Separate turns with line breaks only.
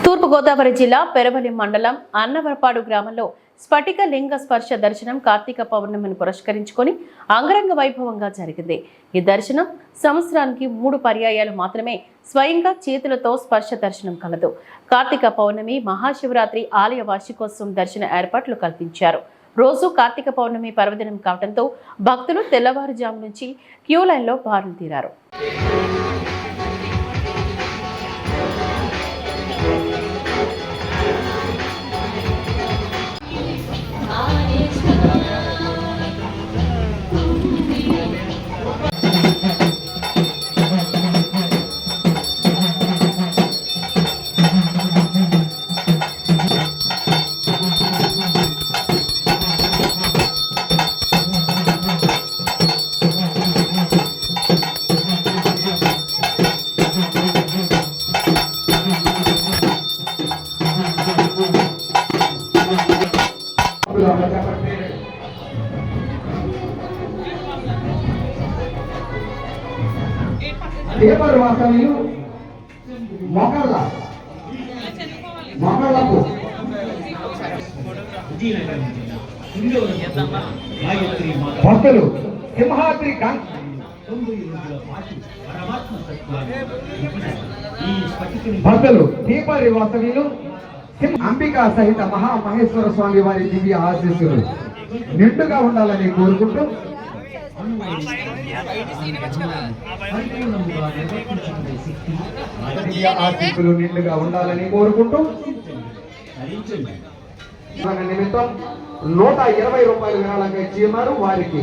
తూర్పుగోదావరి జిల్లా పెరవలి మండలం అన్నవరపాడు గ్రామంలో స్ఫటిక లింగ స్పర్శ దర్శనం కార్తీక పౌర్ణమిని పురస్కరించుకొని అంగరంగ వైభవంగా జరిగింది. ఈ దర్శనం సంవత్సరానికి 3 పర్యాయాలు మాత్రమే స్వయంగా చేతులతో స్పర్శ దర్శనం కలదు. కార్తీక పౌర్ణమి, మహాశివరాత్రి ఆలయ వార్షికోత్సవం దర్శన ఏర్పాట్లు కల్పించారు. రోజు కార్తీక పౌర్ణమి పర్వదినం కావడంతో భక్తులు తెల్లవారుజాము నుంచి క్యూ లైన్లో బారులు తీరారు.
పేపర్ వాసనలు మొక్కలకు భక్తులు సింహాద్రి భక్తులు పేపర్ వాసనలు అంబికా సహిత మహామహేశ్వర స్వామి వారి దివ్య ఆశీస్సులు నిండుగా ఉండాలని కోరుకుంటూ ఆశీస్సులు నిండుగా ఉండాలని కోరుకుంటూ నిమిత్తం 120 రూపాయలు విరాళంగా ఇచ్చి ఉన్నారు. వారికి